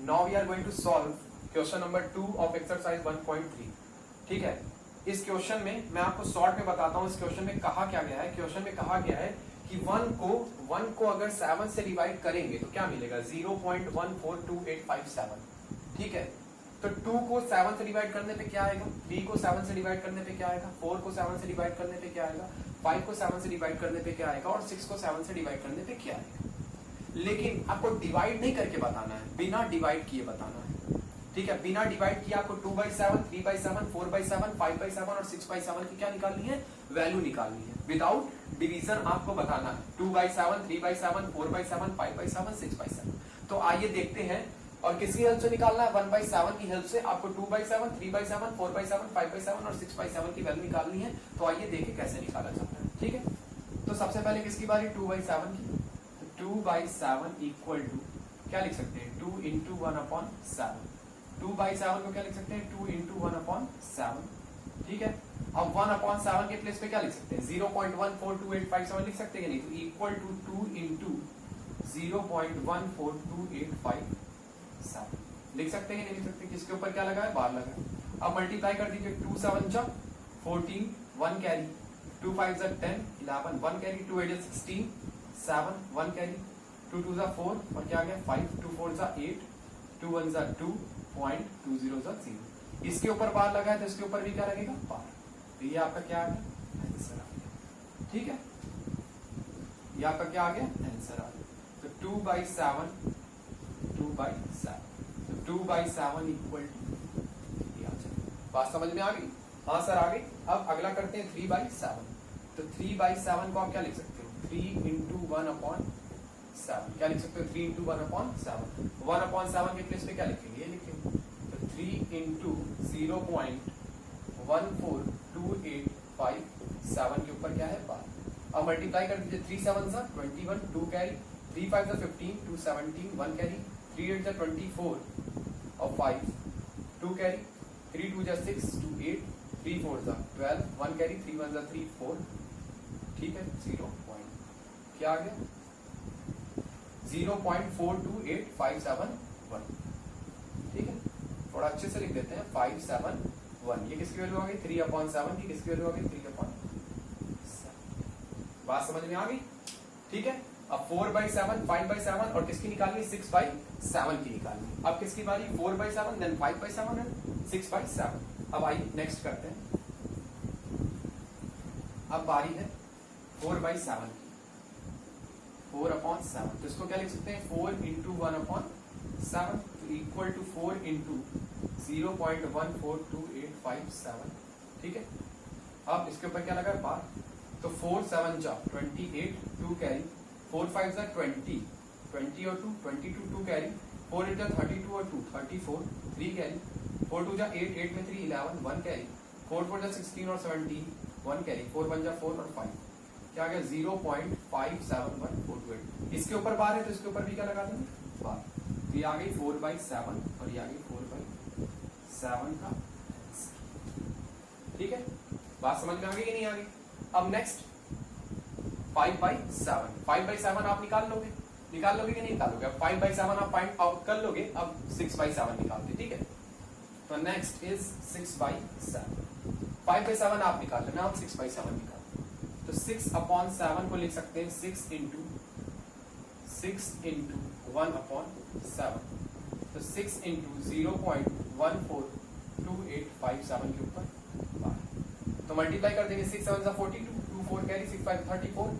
Now we are going to solve question number 2 of exercise 1.3। ठीक है, इस question में मैं आपको शॉर्ट में बताता हूं इस क्वेश्चन में कहा क्या गया है। क्वेश्चन में कहा गया है कि 1 को अगर 7 से डिवाइड करेंगे तो क्या मिलेगा 0.142857। ठीक है, तो 2 को 7 से डिवाइड करने पे क्या आएगा, 3 को 7 से डिवाइड करने पे क्या आएगा, 4 को 7 से डिवाइड करने पे क्या आएगा, 5 को 7 से डिवाइड करने पे क्या आएगा और 6 को 7 से डिवाइड करने पे क्या आएगा। लेकिन आपको डिवाइड नहीं करके बताना है, बिना डिवाइड किए बताना है। ठीक है, बिना डिवाइड किए आपको 2/7, 3/7, 4/7, 5/7 और 6/7 की क्या निकालनी है, वैल्यू निकालनी है। विदाउट डिवीजन आपको बताना है 2/7, 3/7, 4/7, 5/7, 6/7। तो आइए देखते हैं, और किसकी हेल्प से निकालना है, 1/7 की हेल्प से आपको 2/7, 3/7, 4/7, 5/7 और 6/7 की वैल्यू निकालनी है। तो आइए देखें कैसे निकाला जाता है। ठीक है, तो सबसे पहले किसकी बारी, 2/7 की। 2/7 इक्वल टू क्या लिख सकते हैं, 2 इंटू 1/7। 2/7 को क्या लिख सकते हैं, 2 इंटू 1/7। ठीक है, अब 1/7 के प्लेस पे क्या लिख सकते हैं, 0.142857 लिख सकते हैं नहीं, तो इक्वल टू 2 इंटू 0.142857 लिख सकते हैं नहीं लिख सकते। किसके ऊपर क्या लगा है, बार लगा है। अब मल्टीप्लाई कर दीजिए, 2 7 जा 14, 1 कैरी, 2 5 जा 10, 11, 1 कैरी, 2 8 जा 16, 7, 1 कैरी, 2 2 जा 4 और क्या आ गया 5, 2 4 जा 8, 2 1 जा 2.20 जा 0। इसके ऊपर बार लगा है तो इसके ऊपर भी क्या लगेगा, बार। तो ये आपका क्या आ गया, आंसर आ गया। ठीक है, ये आपका क्या आ गया, आंसर आ गया। तो 2/7 तो 2/7 इक्वल टू ये आ जाएगा। बात समझ में आ गई, हाँ सर आ गई। अब अगला करते हैं 3/7। तो 3/7 को आप क्या लिख सकते हो, 3 इंटू 1/7। क्या लिख सकते हो, 3 इंटू 1/7। 1/7 के प्लेस पे क्या लिखेंगे, ये लिखेंगे। तो 3 इंटू 0.142857 के ऊपर क्या है, बार। अब मल्टीप्लाई कर दीजिए, 3 7 जा 21, 2 कैरी, 3 5 जा 15, 2 17, 1 कैरी, 3 8 जा 24 और 5, 2 कैरी, 3 2 जा 6, 2 8, 3 4 जा 12, 1 कैरी, 3 1 जा 3 4। ठीक है, 0 पॉइंट क्या आ गया, 0.428571। ठीक है, थोड़ा अच्छे से लिख देते हैं, 571। ये किसकी वैल्यू आ गई, 3/7 की किसकी वैल्यू आ गई, 3/7। बात समझ में आ गई। ठीक है, अब 4/7, 5/7 और किसकी निकालनी, 6/7 की निकालनी। अब किसकी बारी, 4/7 देन 5/7 एंड 6/7। अब आइए नेक्स्ट करते हैं। अब बारी है 4/7 की, 4/7। तो इसको क्या लिख सकते हैं, 4 इंटू 1/7 इक्वल टू 4 इंटू 0.142857। ठीक है, अब इसके ऊपर क्या लगा, बार। तो 4 7 जा 28, 2 कैरी, 4 5 जा 20, 20 और 2 22, 2 कैरी, 4 8 जा 32 और 2 34, 3 कैरी, 4 2 जा 8, 8 में 3 11, 1 कैरी, 4 4 जा 16 और 17, 1 कैरी, 4 1 जा 4 और 5 क्या गया, 0.571428। इसके ऊपर बार है तो इसके ऊपर भी क्या लगा देंगे, बार। तो ये आ गई 4/7 और ये आ गई 4/7 का। ठीक है, बात समझ में आ गई कि नहीं आ गई। अब नेक्स्ट 5/7। 5/7 आप निकाल लोगे कि नहीं निकालोगे। अब 5/7 आप फाइंड आउट कर लोगे। अब 6/7 निकालते। ठीक है, तो नेक्स्ट इज 6/7। 5/7 आप निकाल लेना, आप 6/7 निकाल। तो 6/7 को लिख सकते हैं 6 इंटू 1/7। तो 6 इंटू 0.142857 के ऊपर बार। तो मल्टीप्लाई कर देंगे, 6 7 जा 42, 2 4 कैरी, 6 5 34,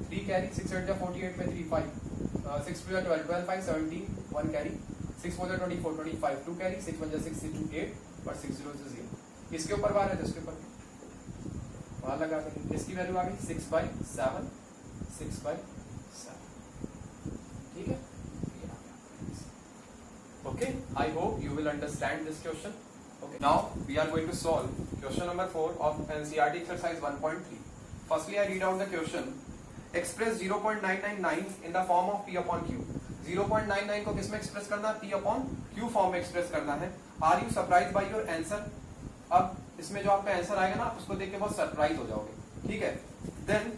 3 कैरी, 6 8 जा 48 में 3 5, 6 2 जा 12, 12 5 17, 1 कैरी, 6 4 जा 24, 25, 2 कैरी, 6 1 जा 6, 6 2 8 और 6 0 से 0। इसके ऊपर बार है तो इसके ऊपर बार लगा देंगे। इसकी वैल्यू आ गई 6/7। 6/7। ठीक है, okay, I hope you will understand this question. Okay, now we are going to solve question number 4 of NCERT exercise 1.3. Firstly, I read out the question. Express 0.999 in the form of P upon Q. 0.99 को किसमें express करना है, P upon Q form में express करना है। Are you surprised by your answer? अब इसमें जो आपका आंसर आएगा ना, आप उसको देख के बहुत सरप्राइज हो जाओगे। ठीक है, then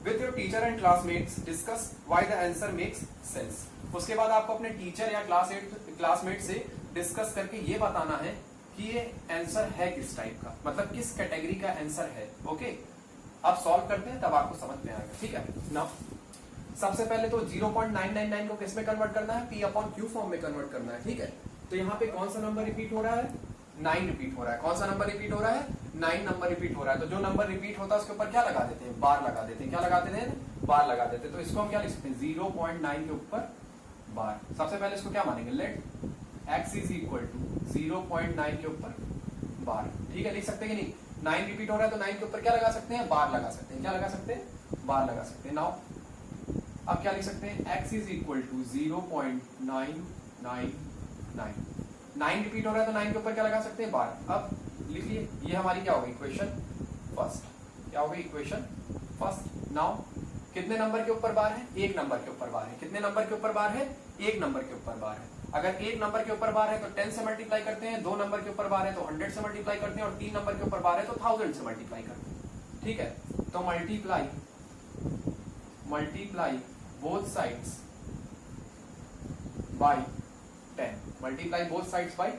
with your teacher and classmates discuss why the answer makes sense. उसके बाद आपको अपने टीचर या क्लासमेट से डिस्कस करके ये बताना है कि ये आंसर है किस टाइप का, मतलब किस कैटेगरी का आंसर है। ओके, अब सॉल्व करते हैं तब आपको समझ में आएगा। ठीक है ना, सबसे पहले तो 0.999 को किस में कन्वर्ट करना है, P अपॉन Q फॉर्म में कन्वर्ट करना है। ठीक है, तो यहाँ पे कौन सा नंबर रिपीट हो रहा है, 9 रिपीट हो रहा है। कौन सा नंबर रिपीट हो रहा है, 9 नंबर रिपीट हो रहा है। तो जो नंबर रिपीट होता है उसके ऊपर क्या लगा देते हैं, बार लगा देते हैं। क्या लगा देते हैं, बार लगा देते हैं। तो इसको हम क्या लिख सकते हैं, 0.9 के ऊपर बार। सबसे पहले इसको क्या मानेंगे, let x is equal to 0.9 के ऊपर बार। ठीक है, लिख सकते हैं कि नहीं, 9 रिपीट हो रहा है तो 9 के ऊपर क्या लगा सकते हैं, बार लगा सकते हैं। क्या लगा सकते हैं, बार लगा सकते हैं। नाउ अब क्या लिख सकते हैं, x is equal to 0.999। 9 repeat हो रहा है तो 9 के ऊपर क्या लगा सकते हैं, बार। अब लिखिए, ये हमारी क्या होगी, इक्वेशन फर्स्ट। क्या होगी, इक्वेशन फर्स्ट। नाउ कितने नंबर के ऊपर बार है, एक नंबर के ऊपर बार है। कितने नंबर के ऊपर बार है, एक नंबर के ऊपर बार है। अगर एक नंबर के ऊपर बार है तो 10 से मल्टीप्लाई करते हैं, 2 नंबर के ऊपर बार है तो 100 से मल्टीप्लाई करते हैं, और 3 नंबर के ऊपर बार है तो 1000 से मल्टीप्लाई करते हैं। ठीक है, तो multiply both sides by 10, multiply both sides by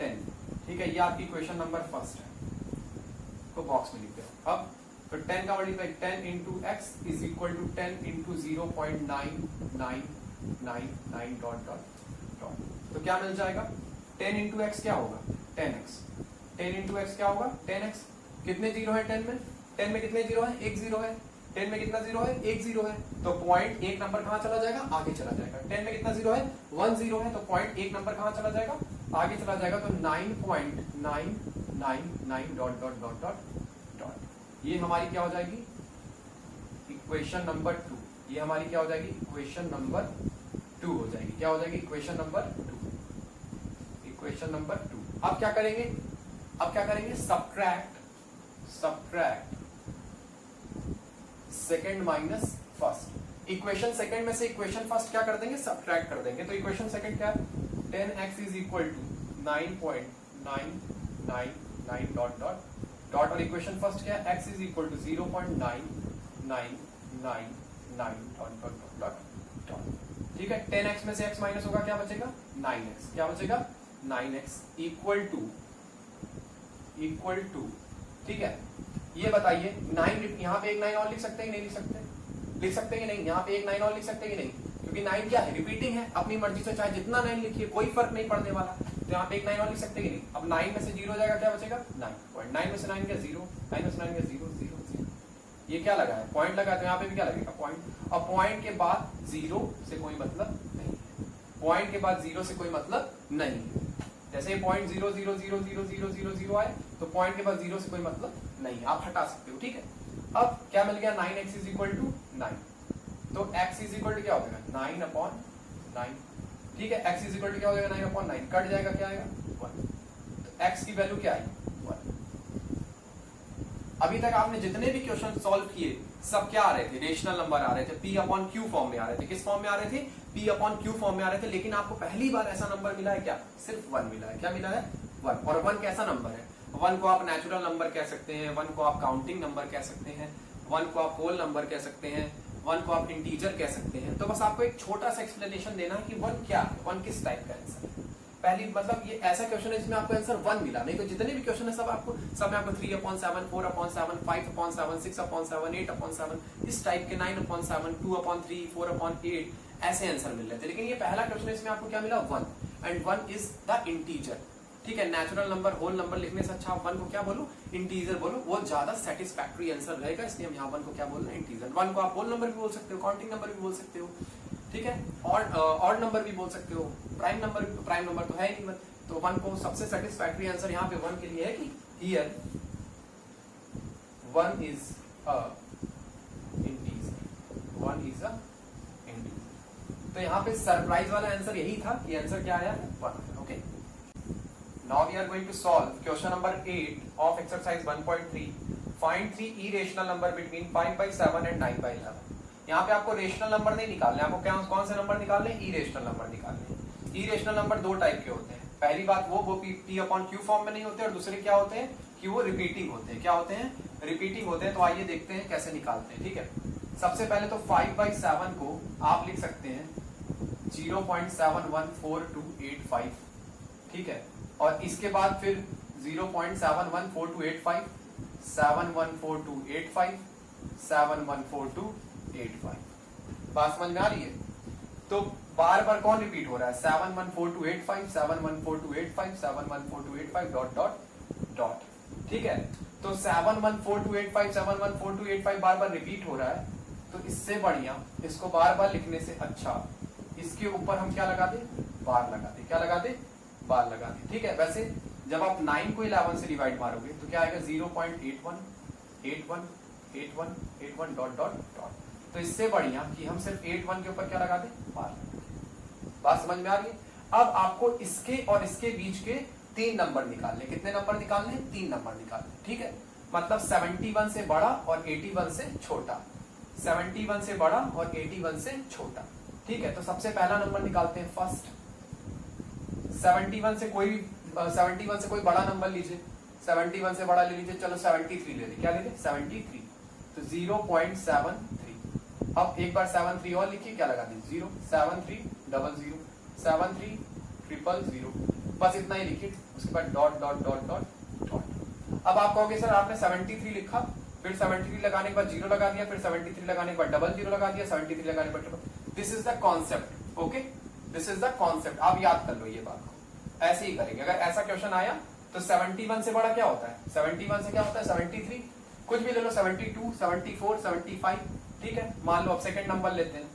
10। ठीक है, ये आपकी इक्वेशन नंबर फर्स्ट है, तो बॉक्स में लिख दो। अब तो 10 का multiply 10 into X is equal to 10 into 0.9999 dot dot dot. तो क्या मिल जाएगा, 10 इंटू एक्स क्या होगा, 10x। 10 इंटू एक्स क्या होगा, 10x। कितने जीरो है 10 में, 10 में कितने जीरो है, एक जीरो है। 10 में कितना जीरो है, एक जीरो है। तो पॉइंट एक नंबर कहां चला जाएगा, आगे चला जाएगा। 10 में कितना जीरो है, 1 जीरो है। तो पॉइंट एक नंबर कहां चला जाएगा, आगे चला जाएगा। तो 9.999 dot dot dot dot dot. ये हमारी क्या हो जाएगी, इक्वेशन नंबर 2। ये हमारी क्या हो जाएगी, इक्वेशन नंबर 2 हो जाएगी। क्या हो जाएगी, इक्वेशन नंबर 2। Equation number 2। अब क्या करेंगे, subtract second minus first. Equation second में से इक्वेशन फर्स्ट क्या कर देंगे, सब्ट्रैक्ट कर देंगे। तो इक्वेशन सेकंड क्या है, 10x is equal to 9.999 dot dot dot, और इक्वेशन फर्स्ट क्या है, x is equal to 0.9999 dot dot dot dot. ठीक है, 10x में से x माइनस होगा, क्या बचेगा, 9x। क्या बचेगा, 9x इक्वल टू ठीक है। ये बताइए 9, यहाँ पे एक 9 और लिख सकते हैं कि नहीं लिख सकते, लिख सकते हैं कि नहीं, यहाँ पे एक 9 और लिख सकते हैं कि नहीं, क्योंकि 9 क्या है, रिपीटिंग है। अपनी मर्जी से चाहे जितना 9 लिखिए, कोई फर्क नहीं पड़ने वाला। तो यहाँ पे एक 9 और लिख सकते हैं कि नहीं। अब 9 में से 0 हो जाएगा, क्या बचेगा, 9 पॉइंट। 9 में से 9 क्या, 0, 9 में से 9 क्या, 0 0 0। ये क्या लगा है, पॉइंट लगा है, तो यहाँ पे भी क्या लगेगा, पॉइंट। अब पॉइंट के बाद 0 से कोई मतलब नहीं है, पॉइंट के बाद 0 से कोई मतलब नहीं है। जैसे पॉइंट 0.0000000 आए तो पॉइंट के बाद 0 से कोई मतलब नहीं है, आप हटा सकते हो। ठीक है, अब क्या मिल गया, 9x इज इक्वल टू 9। तो x इज इक्वल टू क्या हो जाएगा, 9/9। ठीक है, x इज इक्वल टू क्या हो जाएगा, 9/9। कट जाएगा, क्या आएगा, 1। तो x की वैल्यू क्या आई, 1। अभी तक आपने जितने भी क्वेश्चन सॉल्व किए सब क्या आ रहे थे, रेशनल नंबर आ रहे थे, P अपॉन Q फॉर्म में आ रहे थे। किस फॉर्म में आ रहे थे, P अपॉन Q फॉर्म में आ रहे थे। लेकिन आपको पहली बार ऐसा नंबर मिला है क्या, सिर्फ 1 मिला है। क्या मिला है, 1। और 1 कैसा नंबर है, 1 को आप नेचुरल नंबर कह सकते हैं, 1 को आप काउंटिंग नंबर कह सकते हैं, 1 को आप होल नंबर कह सकते हैं, 1 को आप इंटीजर कह सकते हैं। तो बस आपको एक छोटा सा एक्सप्लेनेशन देना है कि 1 क्या है, 1 किस टाइप का आंसर है। पहली मतलब ये ऐसा क्वेश्चन है जिसमें आपको आंसर 1 मिला, नहीं तो जितने भी क्वेश्चन है सब में आपको 3/7, 4/7, 5/7, 6/7, 8/7, इस टाइप के 9/7, 2/3, 4/8 ऐसे आंसर मिल रहे थे। लेकिन ये पहला क्वेश्चन है इसमें आपको क्या मिला, 1, एंड 1 इज द इंटीजर। ठीक है, नेचुरल नंबर, होल नंबर लिखने से अच्छा 1 को क्या बोलो, इंटीजर बोलो, वो ज्यादा सेटिस्फैक्टरी आंसर रहेगा। इसलिए हम यहाँ 1 को क्या बोल रहे हैं, इंटीजर। 1 को आप होल नंबर भी बोल सकते हो, काउंटिंग नंबर भी बोल सकते हो। ठीक है, और ऑड नंबर भी बोल सकते हो, प्राइम नंबर तो है ही नहीं। तो 1 को सबसे सेटिस्फैक्टरी आंसर यहाँ पे 1 के लिए है कि here 1 is a integer, 1 is a integer. तो यहाँ पे सरप्राइज वाला आंसर यही था कि आंसर क्या आया, 1। Okay, now we are going to solve question number 8 of exercise 1.3। Find 3 irrational number between 5/7 and 9/11। यहाँ पे आपको रेशनल नंबर नहीं निकालने, आपको कौन से नंबर निकालने, इरेशनल नंबर निकालने। इरेशनल नंबर 2 टाइप के होते हैं। पहली बात वो P अपॉन Q फॉर्म में नहीं होते, और दूसरे क्या होते हैं कि वो रिपीटिंग होते हैं। क्या होते हैं, रिपीटिंग होते हैं। तो आइए देखते हैं कैसे निकालते हैं। ठीक है, सबसे पहले तो 5/7 को आप लिख सकते हैं 0.714285, ठीक है, और इसके बाद फिर 0.714285, 714285, 714285। बात समझ में आ रही है? तो बार बार कौन रिपीट हो रहा है? 714285, 714285, 714285 डॉट डॉट डॉट, ठीक है। तो 714285, 714285 बार बार रिपीट हो रहा है, तो इससे बढ़िया इसको बार बार लिखने से अच्छा इसके ऊपर हम क्या लगा दे? बार लगा दे। क्या लगा दे? बार लगा दे, ठीक है। वैसे जब आप 9 को 11 से डिवाइड मारोगे तो क्या आएगा? 0.81818181 डॉट डॉट डॉट। तो इससे बढ़िया कि हम सिर्फ 81 के ऊपर क्या लगा दे? बार लगा दे। बात समझ में आ रही है? अब आपको इसके और इसके बीच के 3 नंबर निकालने। कितने नंबर निकालने? 3 नंबर निकालने, ठीक है। मतलब 71 से बड़ा और 81 से छोटा, 71 से बड़ा और 81 से छोटा, ठीक है। तो सबसे पहला नंबर निकालते हैं, फर्स्ट। 71 से कोई बड़ा नंबर लीजिए, 71 से बड़ा ले लीजिए, चलो 73 ले लीजिए। क्या ले लीजिए? 73। तो 0.73। अब एक बार 73 और लिखिए, क्या लगा दीजिए? 0, 7300, 7300, बस इतना ही लिखिए। उसके बाद dot dot dot dot dot. अब आप कहोगे सर आपने 73 लिखा, फिर 73 लगाने के बाद 0 लगा दिया, फिर 73 लगाने के बाद 00 लगा दिया, 73 लगाने के बाद। This is the concept, okay, this is the concept. आप याद कर लो ये बात को, ऐसे ही करेंगे। अगर ऐसा क्वेश्चन आया तो 71 से बड़ा क्या होता है? 71 से क्या होता है? 73, कुछ भी ले लो, 72, 74, 75, ठीक है। मान लो आप सेकंड नंबर लेते हैं,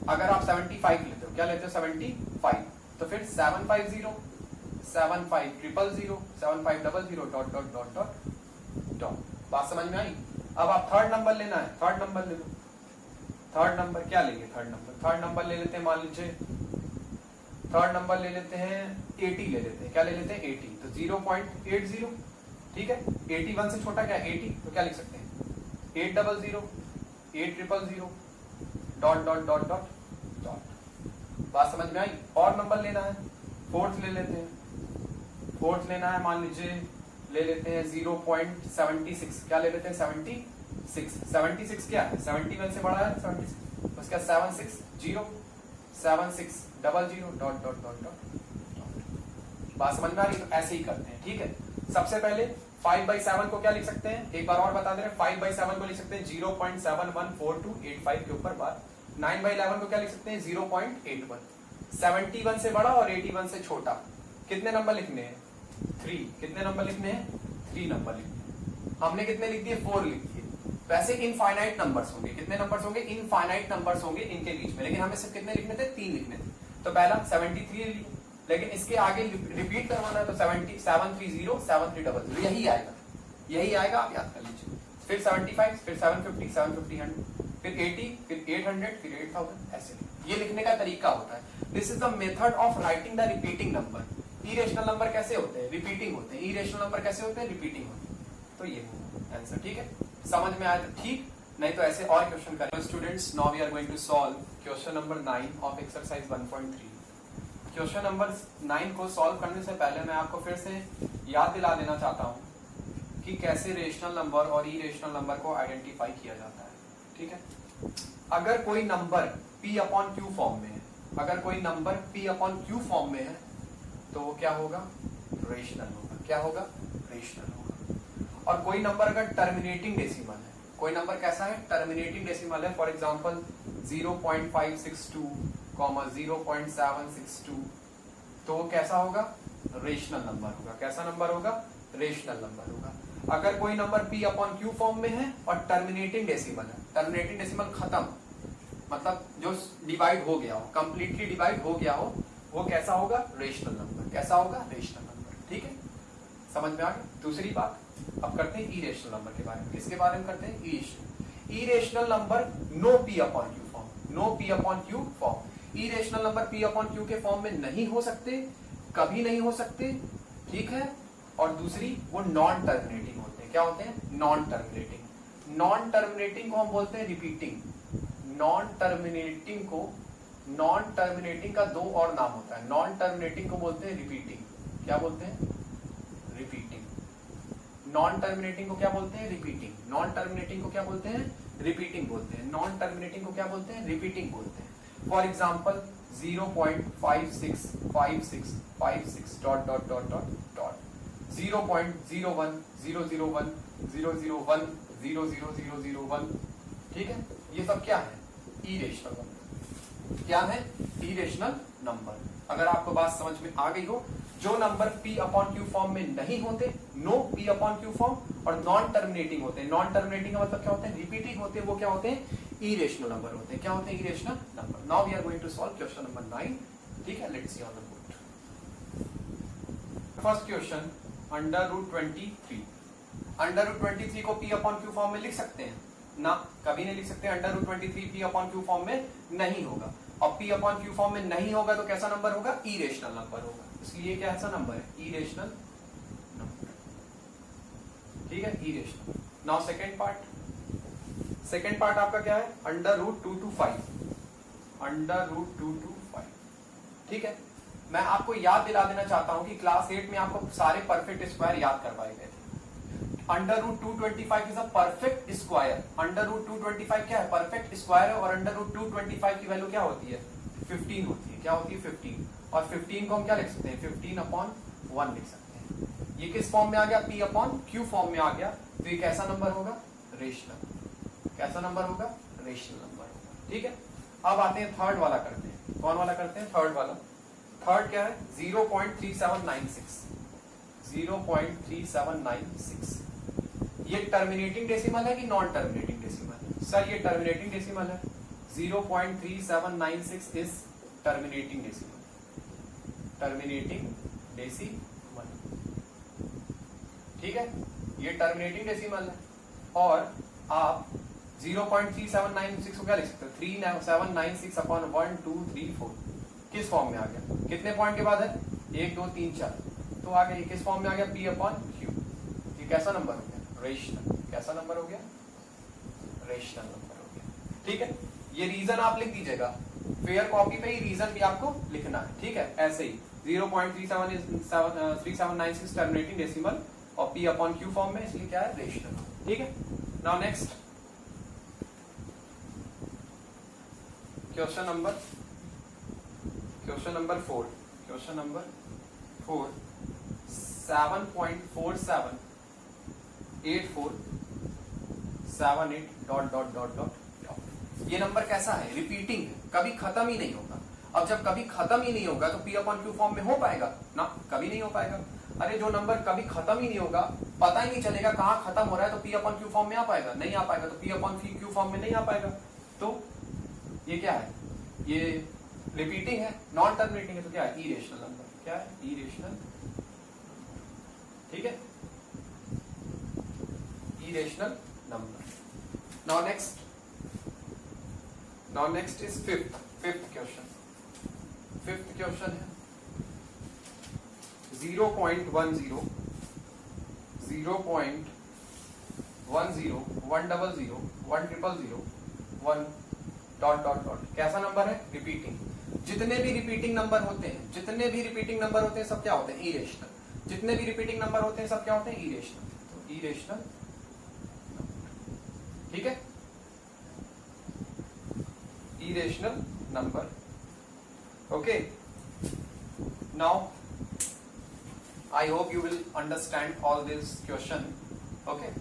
अगर आप 75 लेते हो, क्या लेते हो? 75, तो फिर 750, 75000, 7500 dot dot dot dot dot. बात समझ में आई? अब आप थर्ड नंबर लेना है, थर्ड नंबर ले लो। थर्ड नंबर क्या लेंगे? थर्ड नंबर ले लेते हैं, मान लीजिए थर्ड नंबर ले लेते हैं 80 ले लेते हैं। क्या ले लेते हैं? 80। तो 0.80, ठीक है। 81 से छोटा क्या? 80। तो क्या लिख सकते हैं? 800, 8000 dot dot dot dot dot. बात समझ में आई? और नंबर लेना है, फोर्थ ले लेते हैं। फोर्थ लेना है, मान लीजिए ले लेते हैं 0.76। क्या ले लेते हैं? 76। 76 क्या है? 71 से बड़ा है 76। उसका 760, 7600 डॉट डॉट डॉट डॉट। बात समझ में आ रही? तो ऐसे ही करते हैं, ठीक है। सबसे पहले 5/7 को क्या लिख सकते हैं? एक बार और बता दे रहे हैं, 5/7 को लिख सकते हैं 0.714285 के ऊपर बार। 9/11 को क्या लिख सकते हैं? 0.81। 71 से बड़ा और 81 से छोटा, कितने नंबर लिखने हैं? 3। कितने नंबर लिखने हैं? 3 नंबर लिखने हैं। हमने कितने लिख दिए? 4 लिख दिए। वैसे इनफाइनाइट नंबर्स होंगे। कितने नंबर्स होंगे? इनफाइनाइट नंबर्स होंगे इनके बीच में, लेकिन हमें सिर्फ कितने लिखने थे? 3 लिखने थे। तो पहला 73 ले लिया, लेकिन इसके आगे रिपीट करवाना है तो 730, 7300, यही आएगा, यही आएगा, आप याद कर लीजिए। फिर 75, फिर 750, 750, 100, फिर 80, फिर 800, फिर 8000, ऐसे ये लिखने का तरीका होता है। This is the method of writing the repeating number. Irrational number कैसे होते हैं? रिपीटिंग होते हैं। इरेशनल नंबर कैसे होते हैं? रिपीटिंग होते हैं। तो ये आंसर, ठीक है। समझ में आया तो ठीक, नहीं तो ऐसे और क्वेश्चन करें। Students, now we are going to solve question number 9 of exercise 1.3। Question number 9 को सॉल्व करने से पहले मैं आपको फिर से याद दिला देना चाहता हूं कि कैसे रेशनल नंबर और इरेशनल नंबर को आइडेंटिफाई किया जाता है, ठीक है। अगर कोई नंबर P/Q फॉर्म में है, अगर कोई नंबर P/Q फॉर्म में है तो वो क्या होगा? रेशनल होगा। क्या होगा? रेशनल होगा। और कोई नंबर अगर टर्मिनेटिंग डेसिमल है, कोई नंबर कैसा है? टर्मिनेटिंग डेसिमल है। फॉर एग्जांपल 0.562, 0.762, तो वो कैसा होगा? रेशनल नंबर होगा। कैसा नंबर होगा? रेशनल नंबर होगा। अगर कोई नंबर P/Q फॉर्म में है और टर्मिनेटिंग डेसिमल है, टर्मिनेटिंग डेसिमल खत्म, मतलब जो डिवाइड हो गया हो, कंप्लीटली डिवाइड हो गया हो, वो कैसा होगा? Rational number. कैसा होगा? रेशनल नंबर, ठीक है। समझ में आ गया? दूसरी बात, अब करते हैं इरेशनल नंबर के बारे में। किसके बारे में करते हैं? Irrational number no P/Q form, no P/Q form. Irrational number P/Q के फॉर्म में नहीं हो सकते, कभी नहीं हो सकते, ठीक है। और दूसरी, वो नॉन टर्मिनेटिंग होते हैं। क्या होते हैं? Non terminating. नॉन टर्मिनेटिंग को हम बोलते हैं रिपीटिंग। नॉन टर्मिनेटिंग को, नॉन टर्मिनेटिंग का 2 और नाम होता है। नॉन टर्मिनेटिंग को बोलते हैं रिपीटिंग। क्या बोलते हैं? रिपीटिंग। नॉन टर्मिनेटिंग को क्या बोलते हैं? रिपीटिंग। नॉन टर्मिनेटिंग को क्या बोलते हैं? रिपीटिंग बोलते हैं। नॉन टर्मिनेटिंग को क्या बोलते हैं? रिपीटिंग बोलते हैं। For example 0.565656 dot dot dot dot dot 0.01 ठीक है, ये सब क्या है? Irrational number. क्या है? Irrational number. अगर आपको बात समझ में आ गई हो, जो number P upon Q form में नहीं होते, no P upon Q form, और नॉन टर्मिनेटिंग होते हैं। नॉन टर्मिनेटिंग का मतलब क्या होता है? रिपीटिंग होते हैं। वो क्या होते हैं? इरेशनल नंबर होते हैं। क्या होते हैं? Irrational number. Now we are going to solve question number 9। ठीक है, let's see on the board. First question, √23। √23 को P अपॉन Q फॉर्म में लिख सकते हैं ना? कभी नहीं लिख सकते। √23 P अपॉन Q फॉर्म में नहीं होगा, और P अपॉन Q फॉर्म में नहीं होगा तो कैसा नंबर होगा? इरेशनल नंबर होगा। इसलिए कैसा नंबर है? Irrational number. ठीक है, irrational. Now second part. Second part आपका क्या है? √225। √225। ठीक है, मैं आपको याद दिला देना चाहता हूं कि क्लास 8 में आपको सारे परफेक्ट स्क्वायर याद करवाए गए थे। √225 इज अ परफेक्ट स्क्वायर। √225 क्या है? परफेक्ट स्क्वायर है। और √225 की वैल्यू क्या होती है? 15 होती है। क्या होती है? 15। और 15 को हम क्या लिख सकते हैं? 15/1 लिख सकते हैं। ये किस फॉर्म में आ गया? P अपॉन Q फॉर्म में आ गया। तो ये कैसा नंबर होगा? रेशनल। कैसा नंबर होगा? रेशनल नंबर होगा। ठीक है, अब आते हैं थर्ड वाला करते हैं। कौन वाला करते हैं? थर्ड वाला। थर्ड क्या है? 0.3796। 0.3796। ये टर्मिनेटिंग डेसिमल है कि नॉन टर्मिनेटिंग डेसिमल? सर ये टर्मिनेटिंग डेसिमल है। 0.3796 is terminating decimal. Terminating decimal. ठीक है, ये टर्मिनेटिंग डेसिमल है। और आप 0.3796 को क्या लिख सकते हो? 3796/1 2 3 4। किस फॉर्म में आ गया? कितने पॉइंट के बाद है? 1 2 3 4। तो आ गया। किस फॉर्म में आ गया? P upon Q। ये कैसा नंबर हो गया? रेशनल। कैसा नंबर हो गया? रेशनल नंबर हो गया। ठीक है, ये रीजन आप लिख दीजिएगा। फेयर कॉपी पे ही रीजन भी आपको लिखना है। ठीक है, ऐसे ही 0.3796 टर्मिनेटिंग डेसिमल और P अपॉन Q फॉर्म में, इसलिए क्या है? रेशनल। ठीक है, now next question number 4। Question number 4, 7.478478 dot dot dot dot. ये नंबर कैसा है? रिपीटिंग है, कभी खत्म ही नहीं होगा। अब जब कभी खत्म ही नहीं होगा तो P अपॉन Q फॉर्म में हो पाएगा ना? कभी नहीं हो पाएगा। अरे जो नंबर कभी खत्म ही नहीं होगा, पता ही नहीं चलेगा कहाँ खत्म हो रहा है, तो P अपॉन Q फॉर्म में आ पाएगा? नहीं आ पाएगा। तो P अपॉन Q फॉर्म में नहीं आ पाएगा। तो ये क्या है? ये रिपीटिंग है, नॉन टर्मिनेटिंग है, तो क्या है? Irrational number. क्या है? इरेशनल। ठीक है, irrational number. Now next is fifth question. Fifth question है 0.10 100 डॉट डॉट डॉट। कैसा नंबर है? रिपीटिंग। जितने भी रिपीटिंग नंबर होते हैं, सब क्या होते हैं? इरेशनल। जितने भी रिपीटिंग नंबर होते हैं सब क्या होते हैं? इरेशनल। तो इरेशनल। ठीक है, irrational number. Okay, now I hope you will understand all this question. Okay.